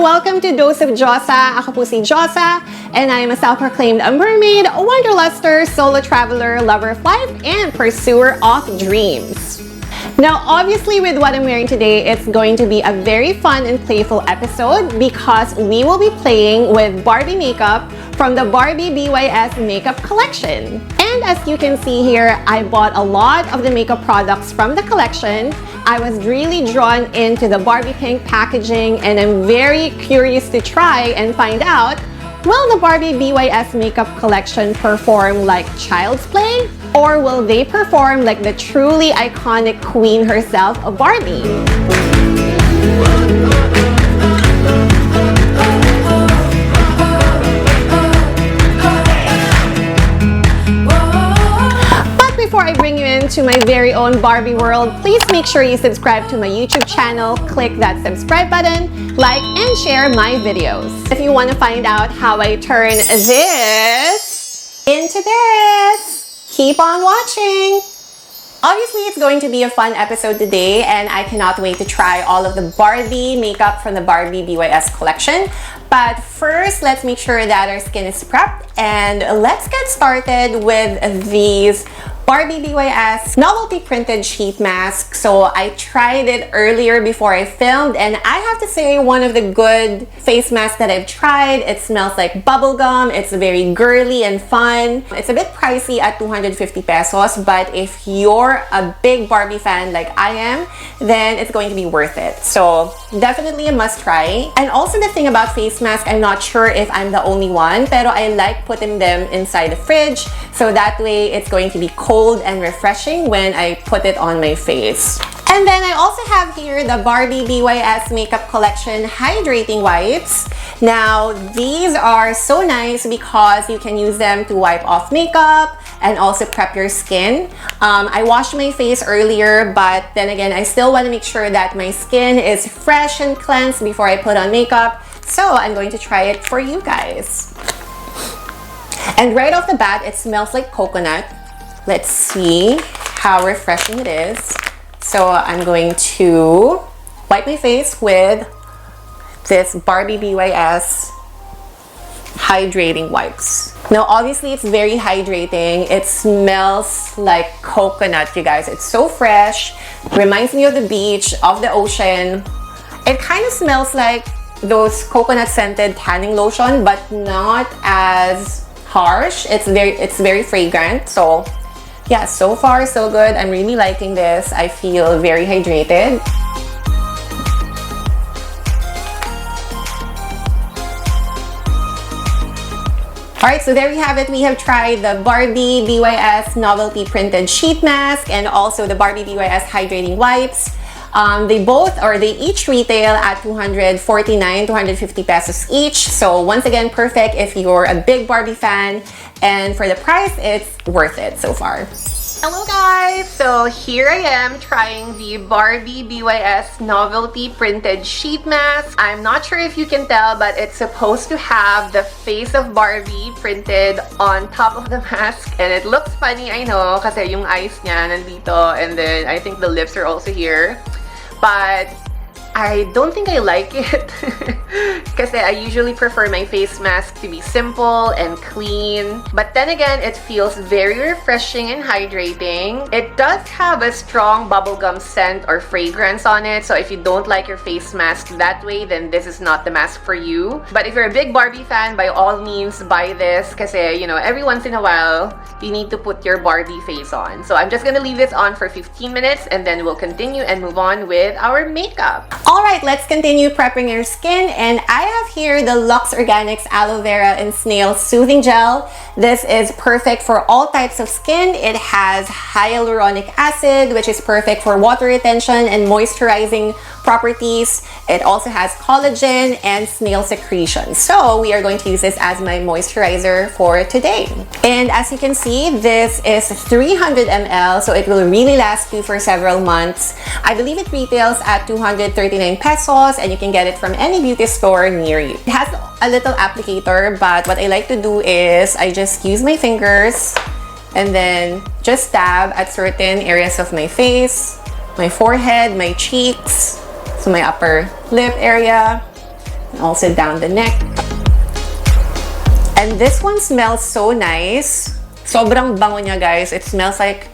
Welcome to Dose of Dyosa. Ako po si Dyosa, and I am a self-proclaimed mermaid, wanderluster, solo traveler, lover of life, and pursuer of dreams. Now, obviously, with what I'm wearing today, it's going to be a very fun and playful episode because we will be playing with Barbie makeup from the Barbie BYS makeup collection. And as you can see here, I bought a lot of the makeup products from the collection. I was really drawn into the Barbie pink packaging, and I'm very curious to try and find out, will the Barbie BYS makeup collection perform like child's play? Or will they perform like the truly iconic queen herself, Barbie? Before I bring you into my very own Barbie world, please make sure you subscribe to my YouTube channel, click that subscribe button, like and share my videos. If you want to find out how I turn this into this, keep on watching. Obviously, it's going to be a fun episode today, and I cannot wait to try all of the Barbie makeup from the Barbie BYS collection. But first, let's make sure that our skin is prepped, and let's get started with these Barbie BYS Novelty Printed Sheet Mask. So I tried it earlier before I filmed, and I have to say, one of the good face masks that I've tried. It smells like bubblegum. It's very girly and fun. It's a bit pricey at 250 pesos, but if you're a big Barbie fan like I am, then it's going to be worth it. So definitely a must try. And also the thing about face masks, I'm not sure if I'm the only one, pero I like putting them inside the fridge, so that way it's going to be cold and refreshing when I put it on my face. And then I also have here the Barbie BYS Makeup Collection Hydrating Wipes. Now, these are so nice because you can use them to wipe off makeup and also prep your skin. I washed my face earlier, but then again, I still want to make sure that my skin is fresh and cleansed before I put on makeup. So I'm going to try it for you guys. And right off the bat, it smells like coconut. Let's see how refreshing it is. So I'm going to wipe my face with this Barbie BYS Hydrating Wipes. Now, obviously, it's very hydrating. It smells like coconut, you guys. It's so fresh. Reminds me of the beach, of the ocean. It kind of smells like those coconut scented tanning lotion, but not as harsh. It's very fragrant. So yeah, so far so good. I'm really liking this. I feel very hydrated. Alright, so there we have it. We have tried the Barbie BYS Novelty Printed Sheet Mask and also the Barbie BYS Hydrating Wipes. They each retail at 250 pesos each. So once again, perfect if you're a big Barbie fan, and for the price, it's worth it so far. Hello guys! So here I am trying the Barbie BYS Novelty Printed Sheet Mask. I'm not sure if you can tell, but it's supposed to have the face of Barbie printed on top of the mask, and it looks funny, I know, kasi yung eyes niya nandito, and then I think the lips are also here. But I don't think I like it because I usually prefer my face mask to be simple and clean. But then again, it feels very refreshing and hydrating. It does have a strong bubblegum scent or fragrance on it. So if you don't like your face mask that way, then this is not the mask for you. But if you're a big Barbie fan, by all means, buy this because, you know, every once in a while, you need to put your Barbie face on. So I'm just gonna leave this on for 15 minutes and then we'll continue and move on with our makeup. Alright, let's continue prepping your skin, and I have here the Luxe Organix Aloe Vera and Snail Soothing Gel. This is perfect for all types of skin. It has hyaluronic acid, which is perfect for water retention and moisturizing properties. It also has collagen and snail secretion. So we are going to use this as my moisturizer for today. And as you can see, this is 300 ml, so it will really last you for several months. I believe it retails at 239 pesos, and you can get it from any beauty store near you. It has a little applicator, but what I like to do is I just use my fingers and then just dab at certain areas of my face, my forehead, my cheeks, so my upper lip area, also down the neck. And this one smells so nice. Sobrang bango niya, guys. It smells like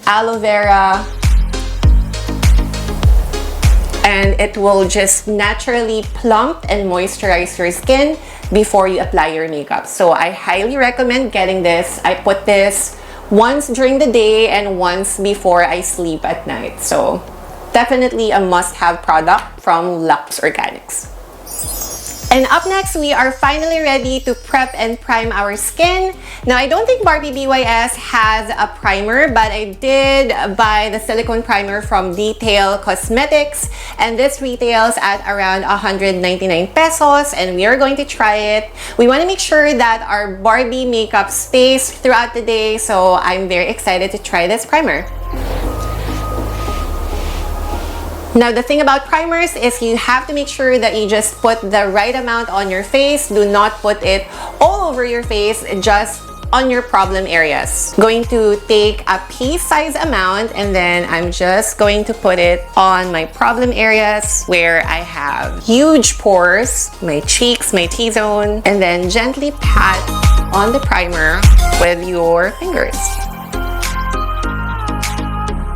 aloe vera. And it will just naturally plump and moisturize your skin before you apply your makeup. So I highly recommend getting this. I put this once during the day and once before I sleep at night. So definitely a must-have product from Luxe Organix. And up next, we are finally ready to prep and prime our skin. Now, I don't think Barbie BYS has a primer, but I did buy the silicone primer from Detail Cosmetics, and this retails at around 199 pesos, and we are going to try it. We want to make sure that our Barbie makeup stays throughout the day, so I'm very excited to try this primer. Now, the thing about primers is you have to make sure that you just put the right amount on your face. Do not put it all over your face, just on your problem areas. Going to take a pea-size amount, and then I'm just going to put it on my problem areas where I have huge pores, my cheeks, my T-zone, and then gently pat on the primer with your fingers.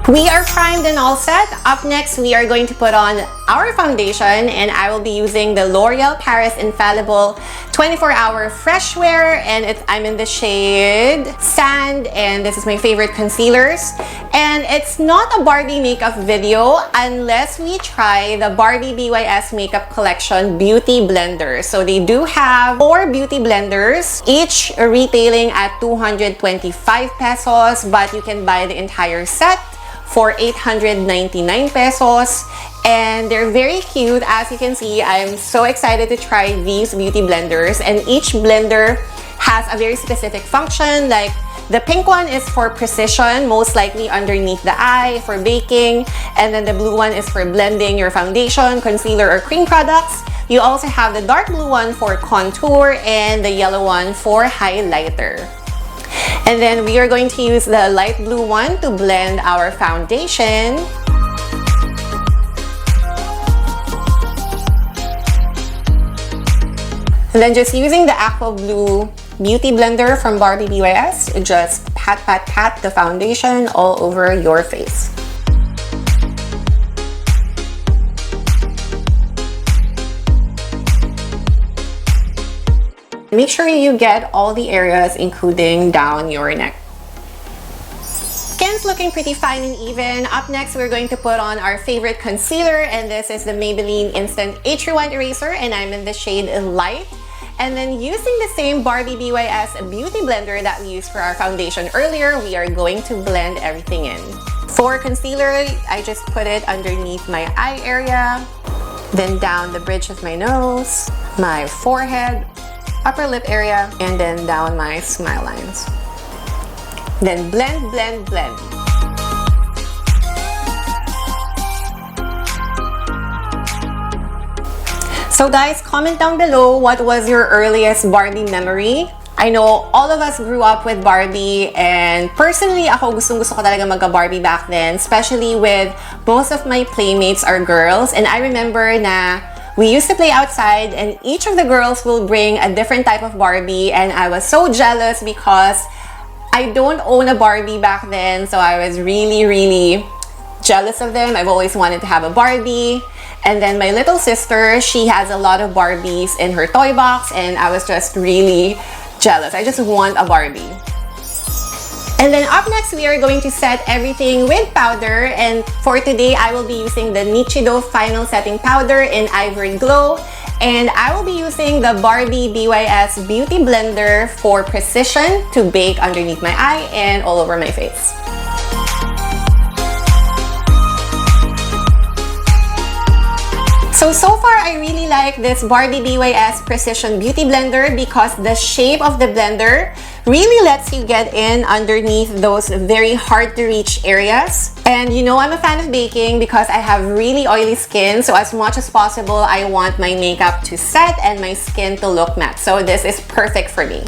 We are primed and all set. Up next, we are going to put on our foundation, and I will be using the L'Oreal Paris Infallible 24-Hour Fresh Wear, and I'm in the shade Sand, and this is my favorite concealers. And it's not a Barbie makeup video unless we try the Barbie BYS Makeup Collection Beauty Blender. So they do have 4 beauty blenders, each retailing at 225 pesos, but you can buy the entire set for 899 pesos, and they're very cute. As you can see, I'm so excited to try these beauty blenders, and each blender has a very specific function. Like the pink one is for precision, most likely underneath the eye for baking, and then the blue one is for blending your foundation, concealer, or cream products. You also have the dark blue one for contour and the yellow one for highlighter. And then we are going to use the light blue one to blend our foundation. And then just using the aqua blue beauty blender from Barbie BYS, just pat the foundation all over your face. Make sure you get all the areas, including down your neck. Skin's looking pretty fine and even. Up next, we're going to put on our favorite concealer, and this is the Maybelline Instant Age Rewind Eraser, and I'm in the shade Light. And then using the same Barbie BYS Beauty Blender that we used for our foundation earlier, we are going to blend everything in. For concealer, I just put it underneath my eye area, then down the bridge of my nose, my forehead, upper lip area, and then down my smile lines. Then blend, blend, blend. So guys, comment down below what was your earliest Barbie memory. I know all of us grew up with Barbie, and personally, ako gustong-gusto ko talaga magka-Barbie back then, especially with most of my playmates are girls, and I remember na we used to play outside, and each of the girls will bring a different type of Barbie, and I was so jealous because I don't own a Barbie back then, so I was really jealous of them. I've always wanted to have a Barbie. And then my little sister, she has a lot of Barbies in her toy box, and I was just really jealous. I just want a Barbie. And then up next, we are going to set everything with powder, and for today, I will be using the Nichido Final Setting Powder in Ivory Glow, and I will be using the Barbie BYS Beauty Blender for precision to bake underneath my eye and all over my face. So far, I really like this Barbie BYS Precision Beauty Blender because the shape of the blender really lets you get in underneath those very hard to reach areas. And you know I'm a fan of baking because I have really oily skin, so as much as possible, I want my makeup to set and my skin to look matte. So this is perfect for me.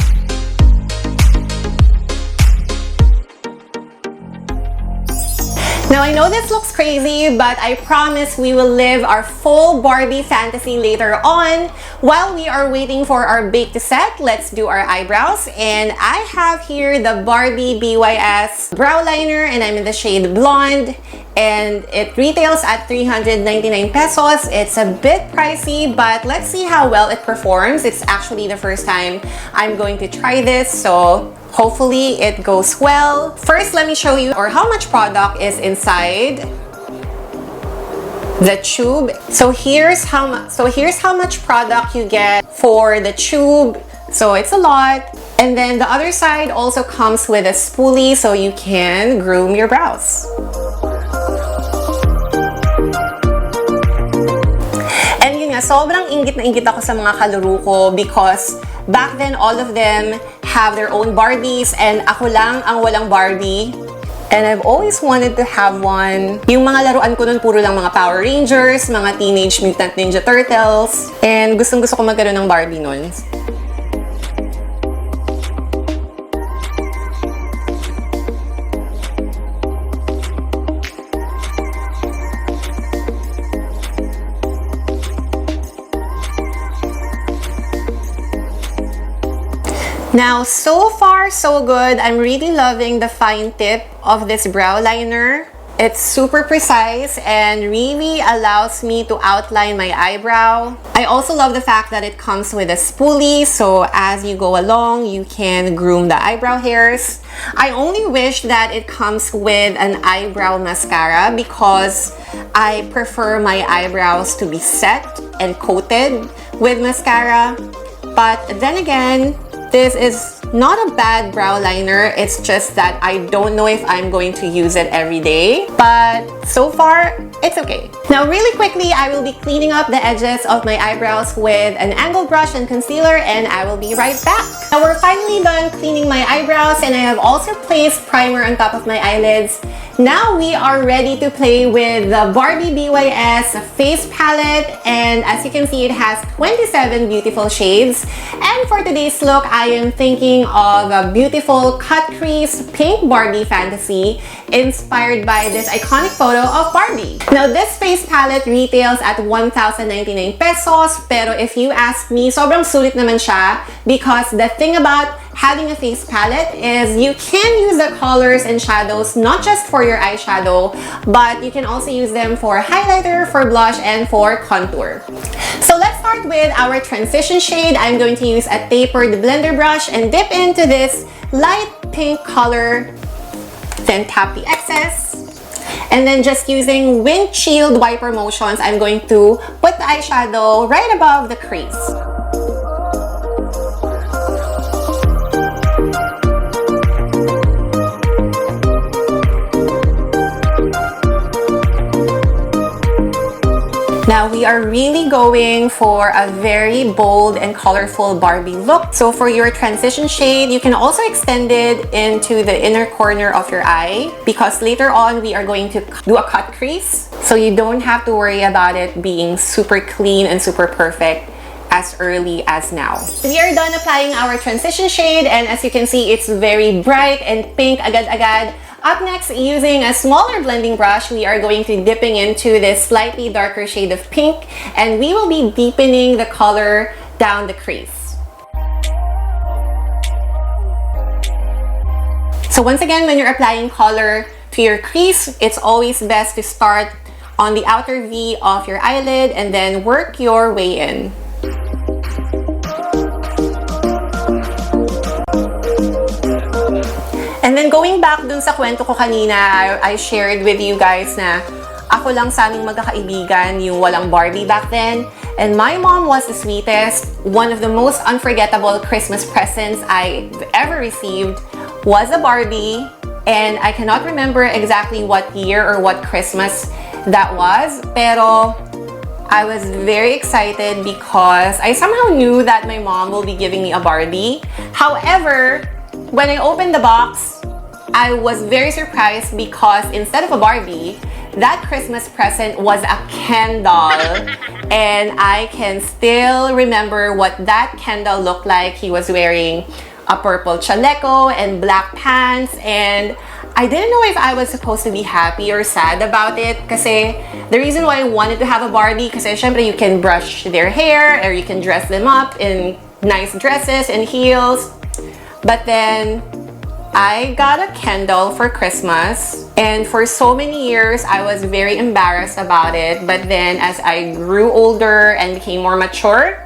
Now, I know this looks crazy, but I promise we will live our full Barbie fantasy later on. While we are waiting for our bake to set, let's do our eyebrows. And I have here the Barbie BYS brow liner, and I'm in the shade Blonde. And it retails at 399 pesos. It's a bit pricey, but let's see how well it performs. It's actually the first time I'm going to try this, so hopefully it goes well. First, let me show you how much product is inside the tube. So here's how much product you get for the tube. So it's a lot. And then the other side also comes with a spoolie so you can groom your brows. And yun nga, sobrang inggit na inggit ako sa mga kalaro ko because back then all of them have their own Barbies and ako lang ang walang Barbie. And I've always wanted to have one. Yung mga laruan ko nun puro lang mga Power Rangers, mga Teenage Mutant Ninja Turtles. And gustong-gusto ko magkaroon ng Barbie nun. Now, so far, so good. I'm really loving the fine tip of this brow liner. It's super precise and really allows me to outline my eyebrow. I also love the fact that it comes with a spoolie, so as you go along, you can groom the eyebrow hairs. I only wish that it comes with an eyebrow mascara because I prefer my eyebrows to be set and coated with mascara. But then again, this is not a bad brow liner. It's just that I don't know if I'm going to use it every day. But so far, it's okay. Now, really quickly, I will be cleaning up the edges of my eyebrows with an angled brush and concealer, and I will be right back. Now, we're finally done cleaning my eyebrows, and I have also placed primer on top of my eyelids. Now we are ready to play with the Barbie BYS face palette, and as you can see, it has 27 beautiful shades. And for today's look, I am thinking of a beautiful cut crease pink Barbie fantasy inspired by this iconic photo of Barbie. Now this face palette retails at 1,099 pesos, pero if you ask me, sobrang sulit naman siya because the thing about having a face palette is you can use the colors and shadows not just for your eyeshadow, but you can also use them for highlighter, for blush, and for contour. So let's start with our transition shade. I'm going to use a tapered blender brush and dip into this light pink color, then tap the excess. And then just using windshield wiper motions, I'm going to put the eyeshadow right above the crease. Now we are really going for a very bold and colorful Barbie look. So for your transition shade, you can also extend it into the inner corner of your eye because later on we are going to do a cut crease. So you don't have to worry about it being super clean and super perfect as early as now. We are done applying our transition shade, and as you can see, it's very bright and pink agad-agad. Up next, using a smaller blending brush, we are going to dipping into this slightly darker shade of pink, and we will be deepening the color down the crease. So once again, when you're applying color to your crease, it's always best to start on the outer V of your eyelid and then work your way in. And then going back dun sa kwento ko kanina, I shared with you guys na ako lang sa aming magkakaibigan yung walang Barbie back then. And my mom was the sweetest. One of the most unforgettable Christmas presents I've ever received was a Barbie. And I cannot remember exactly what year or what Christmas that was. Pero I was very excited because I somehow knew that my mom will be giving me a Barbie. However, when I opened the box, I was very surprised because instead of a Barbie, that Christmas present was a Ken doll. And I can still remember what that Ken doll looked like. He was wearing a purple chaleco and black pants, and I didn't know if I was supposed to be happy or sad about it kasi the reason why I wanted to have a Barbie kasi syempre you can brush their hair or you can dress them up in nice dresses and heels. But then I got a Kendall for Christmas, and for so many years I was very embarrassed about it. But then as I grew older and became more mature,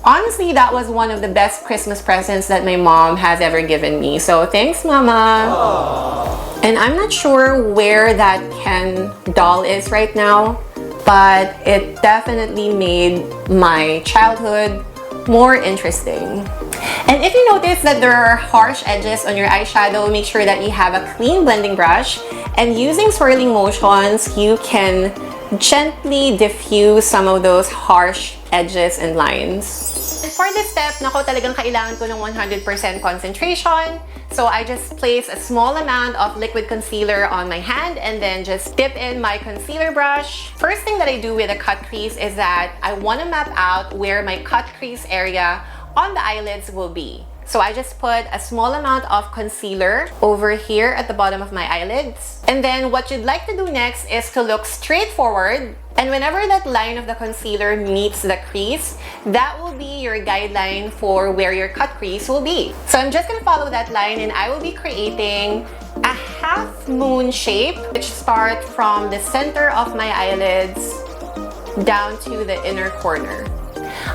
honestly, that was one of the best Christmas presents that my mom has ever given me. So thanks, Mama. Aww. And I'm not sure where that Ken doll is right now, but it definitely made my childhood more interesting. And if you notice that there are harsh edges on your eyeshadow, make sure that you have a clean blending brush, and using swirling motions, you can gently diffuse some of those harsh edges and lines. And for this step, nako, talagang kailangan ko ng 100% concentration. So I just place a small amount of liquid concealer on my hand and then just dip in my concealer brush. First thing that I do with a cut crease is that I want to map out where my cut crease area on the eyelids will be. So I just put a small amount of concealer over here at the bottom of my eyelids. And then what you'd like to do next is to look straight forward. And whenever that line of the concealer meets the crease, that will be your guideline for where your cut crease will be. So I'm just gonna follow that line and I will be creating a half moon shape, which starts from the center of my eyelids down to the inner corner.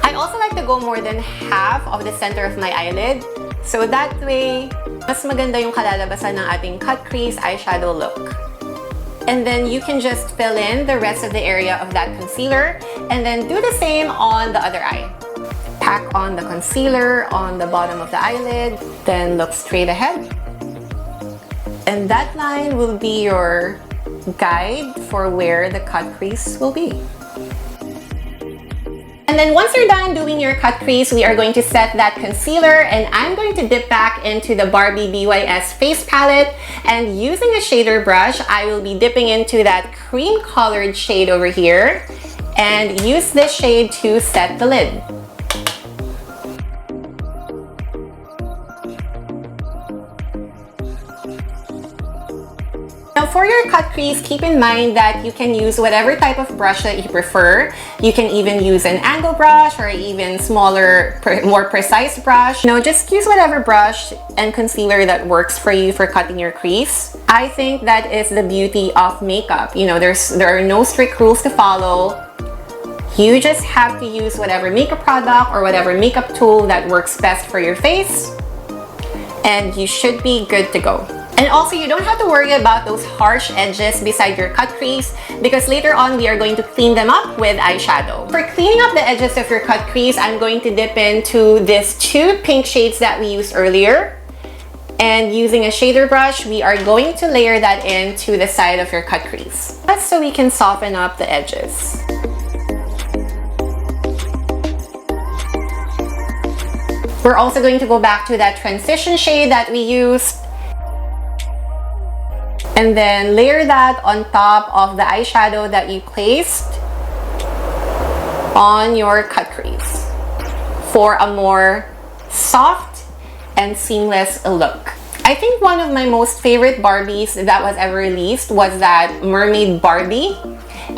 I also like to go more than half of the center of my eyelid. So that way, mas maganda yung kalalabasan ng ating cut crease eyeshadow look. And then you can just fill in the rest of the area of that concealer and then do the same on the other eye. Pack on the concealer on the bottom of the eyelid, then look straight ahead. And that line will be your guide for where the cut crease will be. And then once you're done doing your cut crease, we are going to set that concealer, and I'm going to dip back into the Barbie BYS face palette, and using a shader brush, I will be dipping into that cream colored shade over here and use this shade to set the lid. Now for your cut crease, keep in mind that you can use whatever type of brush that you prefer. You can even use an angle brush or even smaller, more precise brush. No, just use whatever brush and concealer that works for you for cutting your crease. I think that is the beauty of makeup. You know, there are no strict rules to follow. You just have to use whatever makeup product or whatever makeup tool that works best for your face, and you should be good to go. And also, you don't have to worry about those harsh edges beside your cut crease because later on we are going to clean them up with eyeshadow. For cleaning up the edges of your cut crease, I'm going to dip into these two pink shades that we used earlier. And using a shader brush, we are going to layer that into the side of your cut crease. That's so we can soften up the edges. We're also going to go back to that transition shade that we used, and then layer that on top of the eyeshadow that you placed on your cut crease for a more soft and seamless look. I think one of my most favorite Barbies that was ever released was that Mermaid Barbie,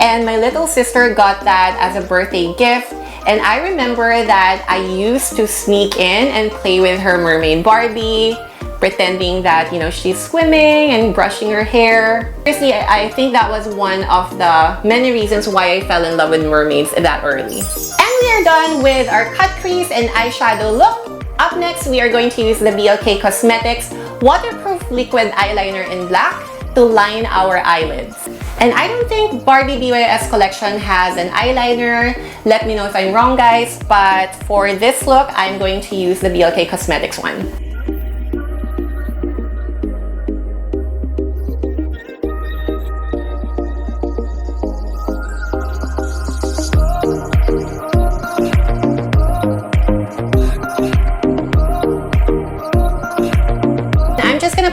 and my little sister got that as a birthday gift. And I remember that I used to sneak in and play with her Mermaid Barbie, pretending that, you know, she's swimming and brushing her hair. Seriously, I think that was one of the many reasons why I fell in love with mermaids that early. And we are done with our cut crease and eyeshadow look. Up next, we are going to use the BLK Cosmetics Waterproof Liquid Eyeliner in black to line our eyelids. And I don't think Barbie BYS Collection has an eyeliner. Let me know if I'm wrong, guys. But for this look, I'm going to use the BLK Cosmetics one.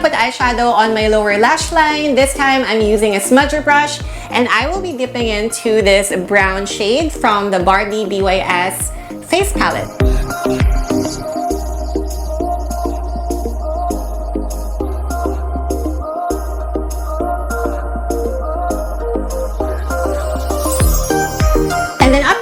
Put eyeshadow on my lower lash line. This time I'm using a smudger brush, and I will be dipping into this brown shade from the Barbie BYS face palette.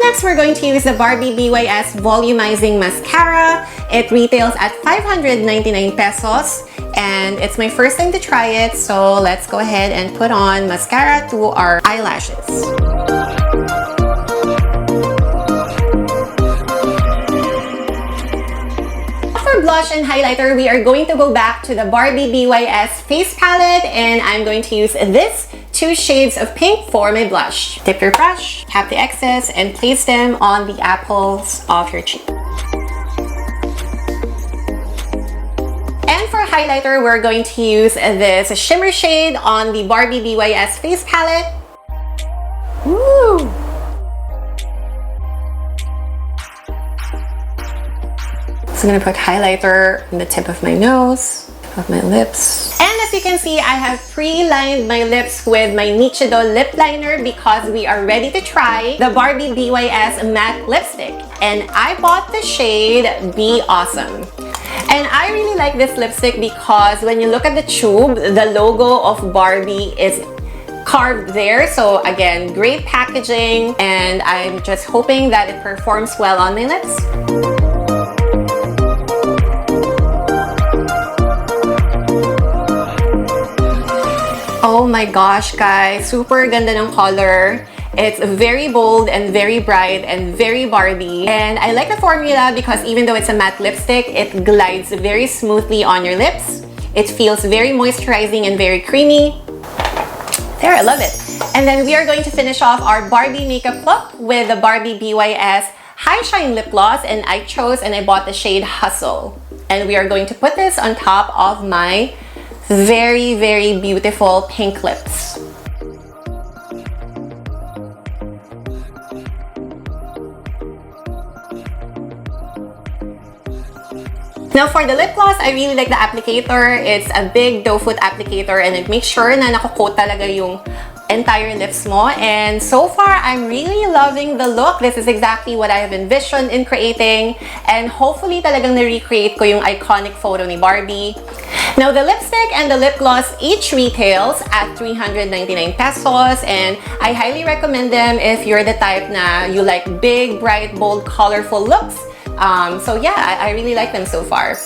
next, we're going to use the Barbie BYS Volumizing Mascara. It retails at 599 pesos. And it's my first time to try it, so let's go ahead and put on mascara to our eyelashes. For blush and highlighter, we are going to go back to the Barbie BYS face palette, and I'm going to use this 2 shades of pink for my blush. Dip your brush, tap the excess, and place them on the apples of your cheek. And for highlighter, we're going to use this shimmer shade on the Barbie BYS face palette. Woo! So I'm gonna put highlighter on the tip of my nose, of my lips. And as you can see, I have pre-lined my lips with my Nichido lip liner because we are ready to try the Barbie BYS matte lipstick. And I bought the shade Be Awesome. And I really like this lipstick because when you look at the tube, the logo of Barbie is carved there. So again, great packaging, and I'm just hoping that it performs well on my lips. Oh my gosh, guys, super ganda ng color. It's very bold and very bright and very Barbie. And I like the formula because even though it's a matte lipstick, it glides very smoothly on your lips. It feels very moisturizing and very creamy. There, I love it. And then we are going to finish off our Barbie makeup look with the Barbie BYS High Shine Lip Gloss, and I chose and I bought the shade Hustle. And we are going to put this on top of my very, very beautiful pink lips. Now for the lip gloss, I really like the applicator. It's a big doe foot applicator and it makes sure na nako-coat talaga yung entire lips mo. And so far, I'm really loving the look. This is exactly what I have envisioned in creating. And hopefully talagang na-recreate ko yung iconic photo ni Barbie. Now the lipstick and the lip gloss each retails at 399 pesos. And I highly recommend them if you're the type na you like big, bright, bold, colorful looks. So yeah, I really like them so far.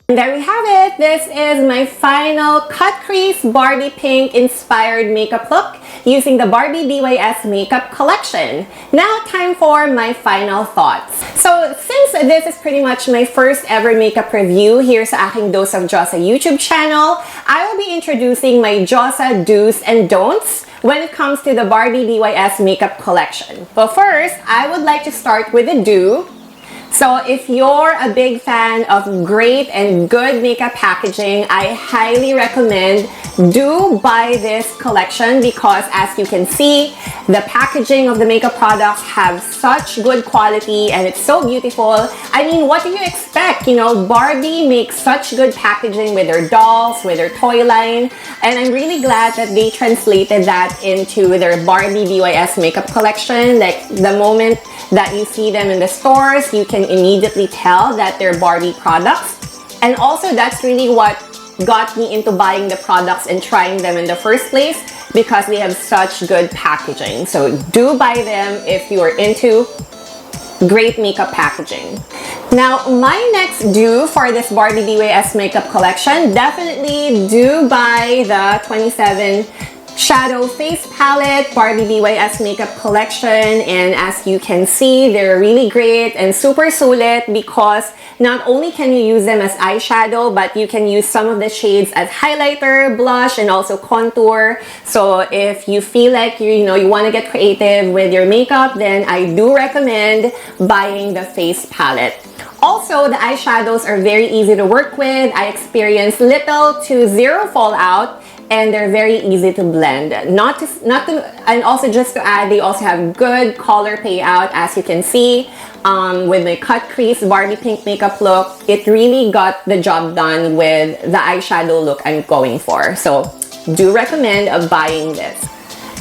And there we have it. This is my final cut crease Barbie pink inspired makeup look using the Barbie BYS makeup collection. Now time for my final thoughts. So since this is pretty much my first ever makeup review here sa aking Dose of Dyosa YouTube channel, I will be introducing my Dyosa do's and don'ts when it comes to the Barbie BYS makeup collection. But first, I would like to start with a do. So if you're a big fan of great and good makeup packaging, I highly recommend do buy this collection because as you can see, the packaging of the makeup products have such good quality and it's so beautiful. I mean, what do you expect? You know, Barbie makes such good packaging with their dolls, with their toy line, and I'm really glad that they translated that into their Barbie BYS makeup collection. Like the moment that you see them in the stores, you can immediately tell that they're Barbie products. And also that's really what got me into buying the products and trying them in the first place because they have such good packaging. So do buy them if you are into great makeup packaging. Now, my next do for this Barbie BYS makeup collection, definitely do buy the 27 Shadow Face Palette Barbie BYS makeup collection. And as you can see, they're really great and super sulit because not only can you use them as eyeshadow, but you can use some of the shades as highlighter, blush, and also contour. So if you feel like you want to get creative with your makeup, then I do recommend buying the face palette. Also, the eyeshadows are very easy to work with. I experienced little to zero fallout, and they're very easy to blend. And also just to add, they also have good color payout, as you can see. With my cut crease Barbie pink makeup look, it really got the job done with the eyeshadow look I'm going for. So do recommend buying this.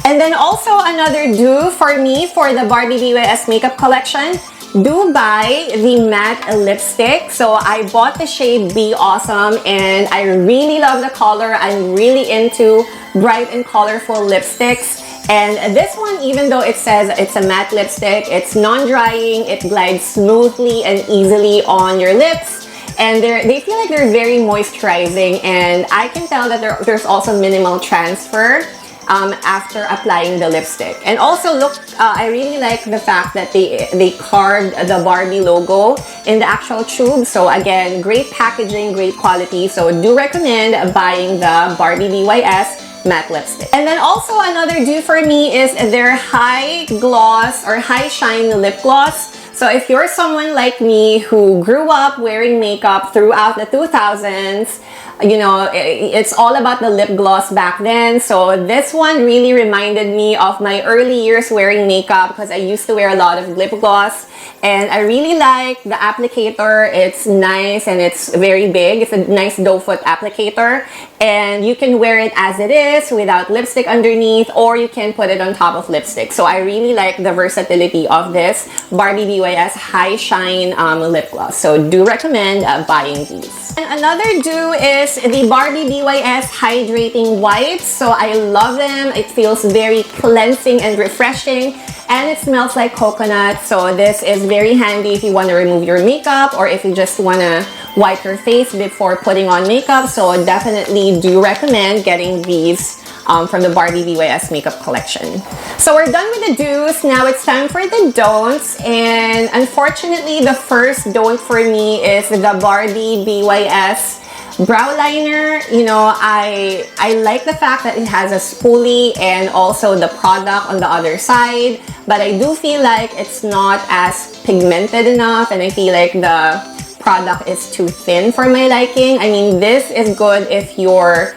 And then also another do for me for the Barbie BYS makeup collection, do buy the matte lipstick. So I bought the shade Be Awesome and I really love the color. I'm really into bright and colorful lipsticks. And this one, even though it says it's a matte lipstick, it's non-drying, it glides smoothly and easily on your lips. And they feel like they're very moisturizing, and I can tell that there's also minimal transfer after applying the lipstick. And also look, I really like the fact that they carved the Barbie logo in the actual tube. So again, great packaging, great quality. So do recommend buying the Barbie BYS matte lipstick. And then also another do for me is their high gloss or high shine lip gloss. So if you're someone like me who grew up wearing makeup throughout the 2000s, you know, it's all about the lip gloss back then. So this one really reminded me of my early years wearing makeup because I used to wear a lot of lip gloss. And I really like the applicator. It's nice and it's very big. It's a nice doe foot applicator. And you can wear it as it is without lipstick underneath, or you can put it on top of lipstick. So I really like the versatility of this Barbie BYS High Shine lip gloss. So do recommend buying these. And another do is the Barbie BYS Hydrating Wipes. So I love them. It feels very cleansing and refreshing. And it smells like coconut. So this is very handy if you want to remove your makeup or if you just want to wipe your face before putting on makeup. So definitely do recommend getting these from the Barbie BYS makeup collection. So we're done with the do's. Now it's time for the don'ts. And unfortunately, the first don't for me is the Barbie BYS brow liner. You know, I like the fact that it has a spoolie and also the product on the other side, but I do feel like it's not as pigmented enough, and I feel like the product is too thin for my liking. I mean, this is good if your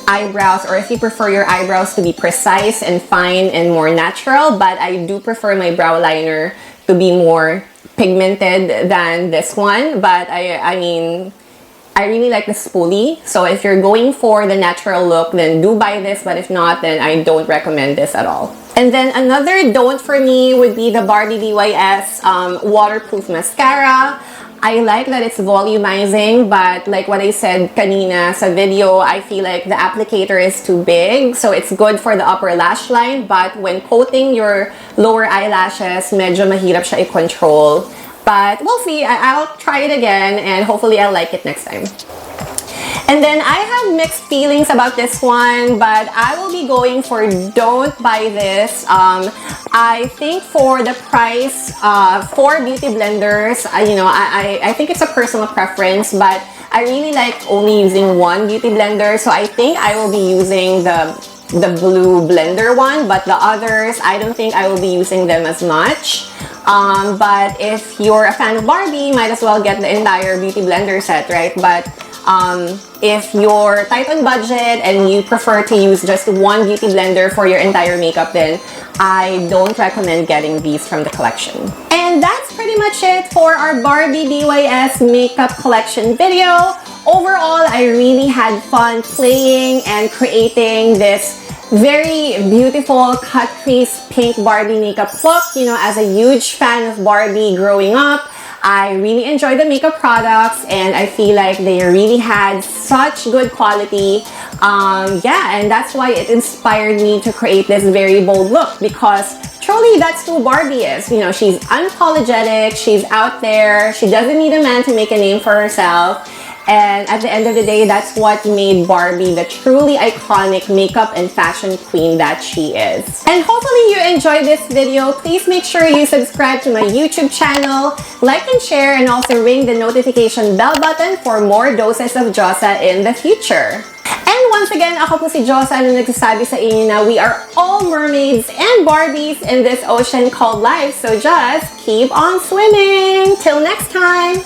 eyebrows, or if you prefer your eyebrows to be precise and fine and more natural, but I do prefer my brow liner to be more pigmented than this one. But I mean, I really like the spoolie. So if you're going for the natural look, then do buy this, but if not, then I don't recommend this at all. And then another don't for me would be the Barbie BYS waterproof mascara. I like that it's volumizing, but like what I said kanina sa video, I feel like the applicator is too big. So it's good for the upper lash line, but when coating your lower eyelashes, medyo mahirap siya i-control. But we'll see. I'll try it again and hopefully I'll like it next time. And then I have mixed feelings about this one, but I will be going for don't buy this. I think for the price, for beauty blenders, you know, I think it's a personal preference, but I really like only using one beauty blender. So I think I will be using the blue blender one, but the others, I don't think I will be using them as much. But if you're a fan of Barbie, might as well get the entire beauty blender set, right? But if you're tight on budget and you prefer to use just one beauty blender for your entire makeup, then I don't recommend getting these from the collection. And that's pretty much it for our Barbie BYS makeup collection video. Overall, I really had fun playing and creating this very beautiful cut crease pink Barbie makeup look. You know, as a huge fan of Barbie growing up, I really enjoy the makeup products and I feel like they really had such good quality. Yeah, and that's why it inspired me to create this very bold look, because truly that's who Barbie is. You know, she's unapologetic, she's out there, she doesn't need a man to make a name for herself. And at the end of the day, that's what made Barbie the truly iconic makeup and fashion queen that she is. And hopefully you enjoyed this video. Please make sure you subscribe to my YouTube channel, like and share, and also ring the notification bell button for more doses of Dyosa in the future. And once again, ako po si Dyosa na nagsasabi sa inyo na we are all mermaids and Barbies in this ocean called life. So just keep on swimming. Till next time!